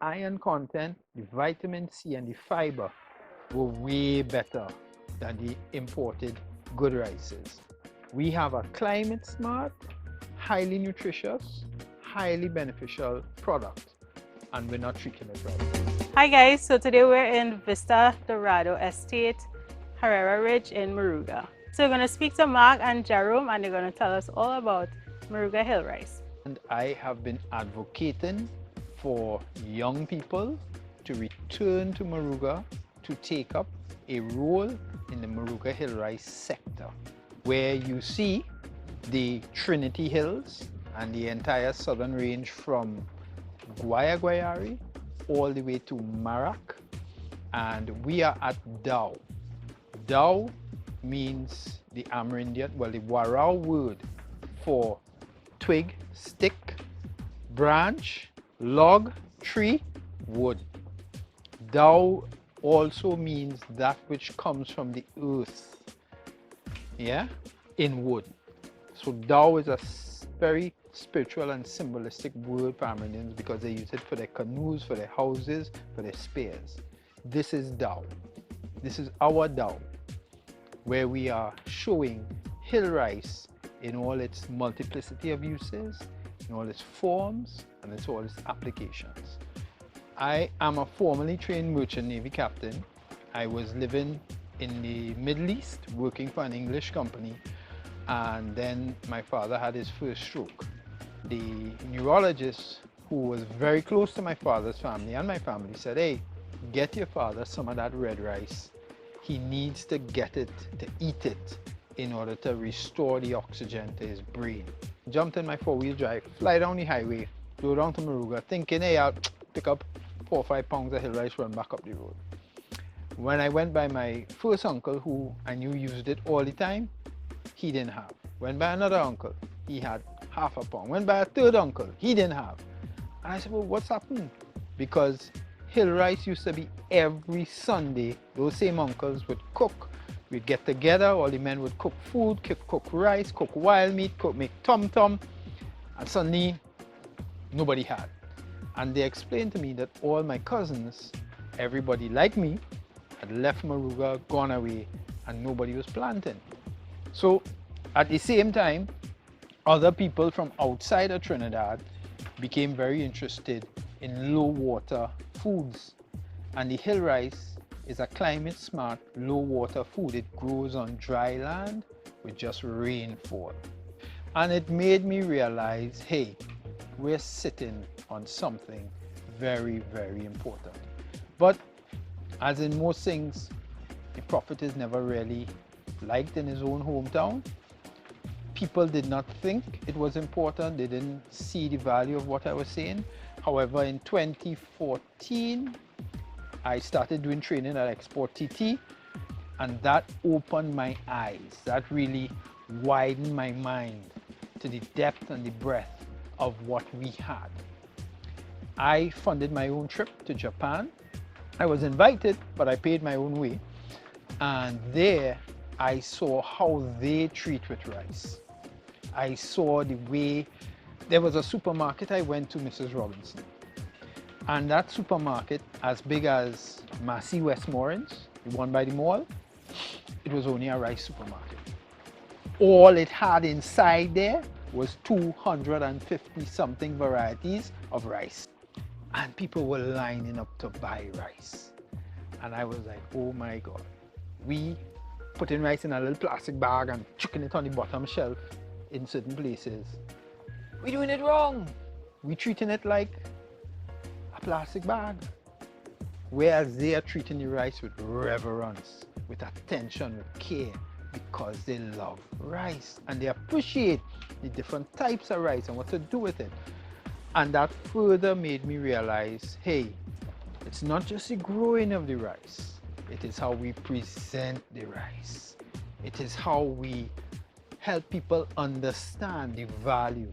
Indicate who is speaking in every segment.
Speaker 1: iron content, the vitamin C, and the fiber were way better than the imported good rices. We have a climate smart, highly nutritious, highly beneficial product, and we're not treating it right.
Speaker 2: Hi guys, so today we're in Vista Dorado Estate, Herrera Ridge in Moruga. So we're going to speak to Mark and Jerome and they're going to tell us all about Moruga Hill Rice.
Speaker 1: And I have been advocating for young people to return to Moruga to take up a role in the Moruga Hill Rice sector, where you see the Trinity Hills and the entire southern range from Guayari all the way to Marak, and we are at Dao. Dao means the Amerindian, well, the Warao word for twig, stick, branch, log, tree, wood. Dao also means that which comes from the earth, yeah, in wood. So Dao is a very spiritual and symbolistic word for Amerindians because they use it for their canoes, for their houses, for their spears. This is Dao. This is our Dao, where we are showing hill rice in all its multiplicity of uses, in all its forms, and in all its applications. I am a formerly trained merchant Navy captain. I was living in the Middle East working for an English company, and then my father had his first stroke. The neurologist, who was very close to my father's family and my family, said, hey, get your father some of that red rice. He needs to get it, to eat it, in order to restore the oxygen to his brain. Jumped in my four-wheel drive, fly down the highway, go down to Moruga, thinking, hey, I'll pick up 4 or 5 pounds of hill rice, run back up the road. When I went by my first uncle, who I knew used it all the time, he didn't have. Went by another uncle, he had half a pound. Went by a third uncle, he didn't have. And I said, well, what's happened? Because hill rice used to be every Sunday. Those same uncles would cook. We'd get together, all the men would cook food, cook rice, cook wild meat, make tom-tom, and suddenly nobody had. And they explained to me that all my cousins, everybody like me, had left Moruga, gone away, and nobody was planting. So at the same time, other people from outside of Trinidad became very interested in low water foods. And the hill rice is a climate smart, low water food. It grows on dry land with just rainfall. And it made me realize, hey, we're sitting on something very, very important. But as in most things, the prophet is never really liked in his own hometown. People did not think it was important. They didn't see the value of what I was saying. However, in 2014, I started doing training at Export TT, and that opened my eyes. That really widened my mind to the depth and the breadth of what we had. I funded my own trip to Japan. I was invited, but I paid my own way. And there I saw how they treat with rice. I saw the way, there was a supermarket I went to, Mrs. Robinson. And that supermarket, as big as Massey Westmoreland's, the one by the mall, it was only a rice supermarket. All it had inside there was 250 something varieties of rice. And people were lining up to buy rice. And I was like, oh my God. We putting rice in a little plastic bag and chucking it on the bottom shelf in certain places. We're doing it wrong. We're treating it like a plastic bag. Whereas they are treating the rice with reverence, with attention, with care, because they love rice and they appreciate the different types of rice and what to do with it. And that further made me realize, hey, it's not just the growing of the rice, it is how we present the rice. It is how we help people understand the value.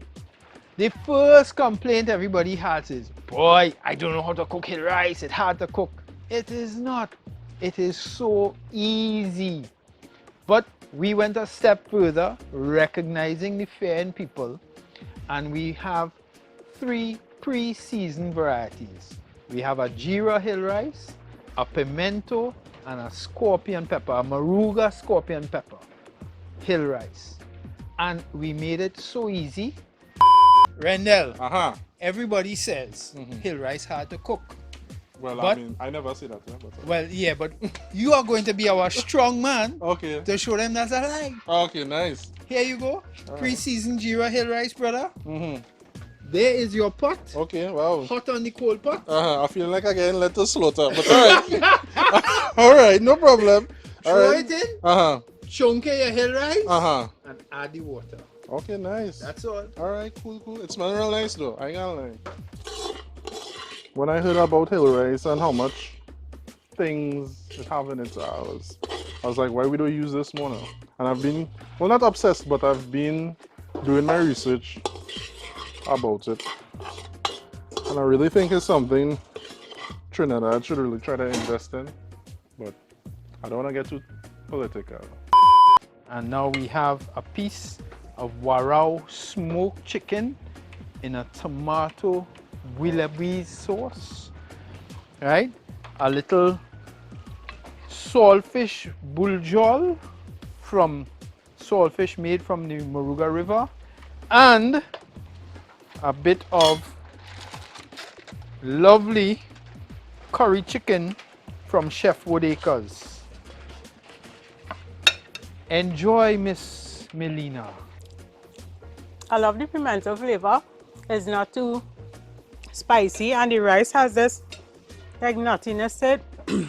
Speaker 1: The first complaint everybody has is, boy, I don't know how to cook hill rice, it's hard to cook. It is not. It is so easy. But we went a step further, recognizing the fare in people, and we have 3 pre-seasoned varieties. We have a Jira Hill Rice, a pimento, and a scorpion pepper, a Moruga scorpion pepper Hill Rice. And we made it so easy. Rendell, everybody says Hill Rice hard to cook.
Speaker 3: Well,
Speaker 1: But-
Speaker 3: I mean, I never say that. Yeah, but,
Speaker 1: Well, yeah, but you are going to be our strong man
Speaker 3: okay.
Speaker 1: to show them that's a lie.
Speaker 3: Okay, nice.
Speaker 1: Here you go.
Speaker 3: All
Speaker 1: Pre-seasoned Jira Hill Rice, brother.
Speaker 3: Mm-hmm.
Speaker 1: There is your pot.
Speaker 3: Okay, wow.
Speaker 1: Hot on the coal pot.
Speaker 3: I feel like I'm getting let to slaughter, but alright. Alright, no problem.
Speaker 1: Throw
Speaker 3: Alright.
Speaker 1: it in.
Speaker 3: Uh-huh.
Speaker 1: Chunk your Hill Rice.
Speaker 3: Uh-huh.
Speaker 1: And add the water.
Speaker 3: Okay, nice.
Speaker 1: That's all.
Speaker 3: Alright, cool. It smells real nice though. I ain't gonna lie. When I heard about Hill Rice and how much things it have in it, I was like, why we don't use this more now? And I've been, well, not obsessed, but I've been doing my research about it. And I really think it's something Trinidad should really try to invest in. But I don't want to get too political.
Speaker 1: And now we have a piece of Warao smoked chicken in a tomato Willoughby sauce. Right? A little saltfish buljol from saltfish made from the Moruga River. And a bit of lovely curry chicken from Chef Woodacres. Enjoy, Miss Melina.
Speaker 2: I love the pimento flavor. It's not too spicy, and the rice has this like nuttiness to it.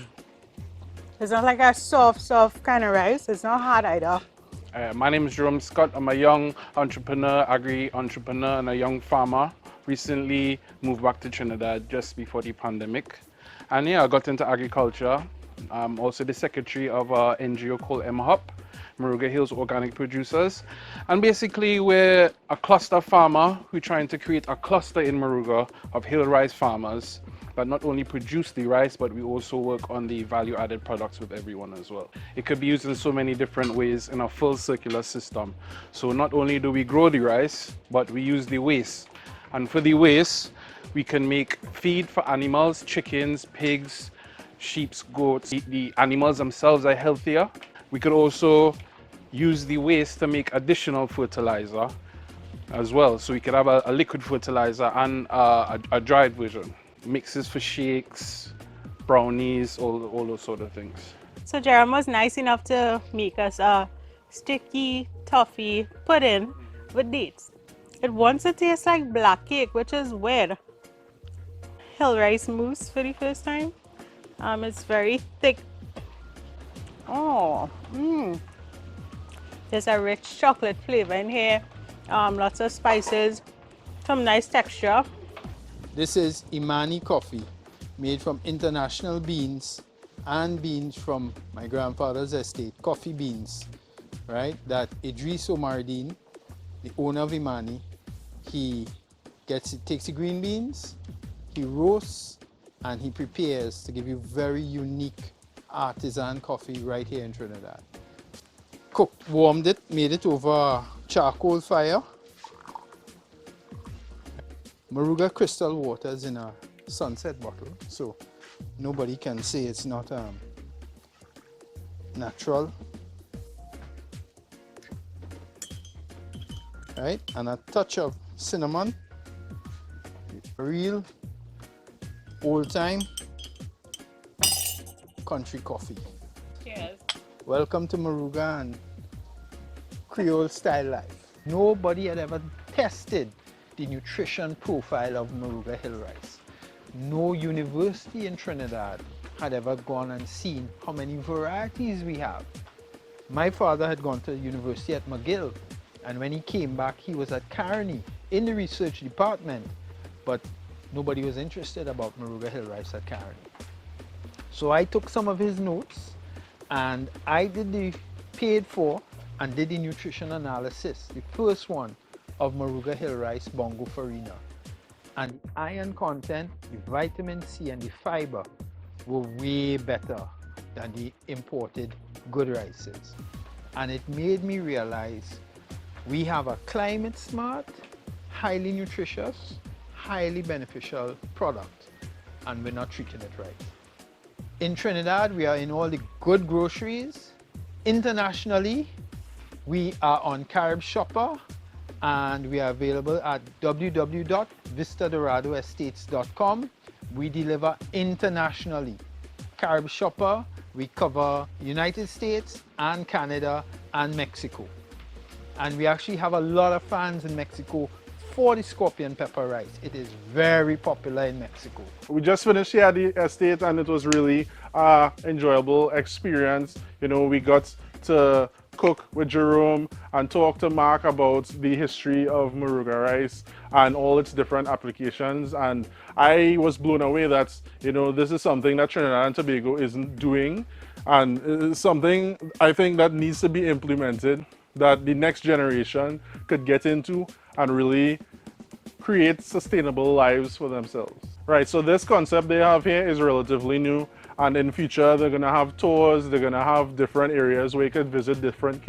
Speaker 2: It's not like a soft kind of rice. It's not hard either.
Speaker 4: My name is Jerome Scott. I'm a young entrepreneur, agri-entrepreneur, and a young farmer. Recently moved back to Trinidad just before the pandemic. And yeah, I got into agriculture. I'm also the secretary of an NGO called MHOP, Moruga Hills Organic Producers. And basically we're a cluster farmer. We're trying to create a cluster in Moruga of hill rice farmers that not only produce the rice, but we also work on the value-added products with everyone as well. It could be used in so many different ways in a full circular system. So not only do we grow the rice, but we use the waste. And for the waste, we can make feed for animals, chickens, pigs, sheep, goats. The animals themselves are healthier. We could also use the waste to make additional fertilizer as well. So we could have a liquid fertilizer and a dried version. Mixes for shakes, brownies, all those sort of things.
Speaker 2: So Jerome was nice enough to make us a sticky toffee pudding with dates. It wants to taste like black cake, which is weird. Hill rice mousse for the first time. It's very thick. Oh, there's a rich chocolate flavor in here. Lots of spices, some nice texture.
Speaker 1: This is Imani coffee, made from international beans and beans from my grandfather's estate, coffee beans, right? That Idris Omardine, the owner of Imani, he takes the green beans, he roasts, and he prepares to give you very unique artisan coffee right here in Trinidad. Cooked, warmed it, made it over a charcoal fire. Moruga crystal water is in a sunset bottle, so nobody can say it's not natural. Right, and a touch of cinnamon. Real old-time country coffee.
Speaker 2: Cheers.
Speaker 1: Welcome to Moruga and Creole style life. Nobody had ever tested the nutrition profile of Moruga Hill Rice. No university in Trinidad had ever gone and seen how many varieties we have. My father had gone to university at McGill, and when he came back, he was at Carney in the research department, but nobody was interested about Moruga Hill Rice at Carney. So I took some of his notes, and I did the paid for and did the nutrition analysis, the first one of Moruga Hill Rice Bongo Farina. And the iron content, the vitamin C and the fiber were way better than the imported good rices. And it made me realize we have a climate smart, highly nutritious, highly beneficial product and we're not treating it right. In Trinidad, we are in all the good groceries. Internationally, we are on Carib Shopper, and we are available at www.vistadoradoestates.com. We deliver internationally. Carib Shopper, we cover United States and Canada and Mexico. And we actually have a lot of fans in Mexico for the scorpion pepper rice. It is very popular in Mexico.
Speaker 3: We just finished here at the estate and it was really enjoyable experience. You know, we got to cook with Jerome and talk to Mark about the history of Moruga rice and all its different applications. And I was blown away that, you know, this is something that Trinidad and Tobago isn't doing, and it's something I think that needs to be implemented, that the next generation could get into and really create sustainable lives for themselves. Right, so this concept they have here is relatively new, and in future they're gonna have tours, they're gonna have different areas where you could visit different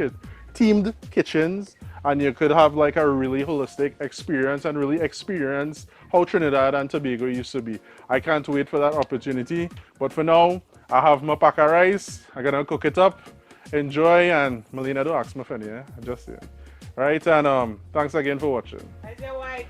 Speaker 3: themed kitchens, and you could have like a really holistic experience and really experience how Trinidad and Tobago used to be. I can't wait for that opportunity, but for now, I have my pack of rice, I'm gonna cook it up, enjoy, and Melina, don't ask me for any, I'm just saying. Right, and thanks again for watching.
Speaker 2: I say why.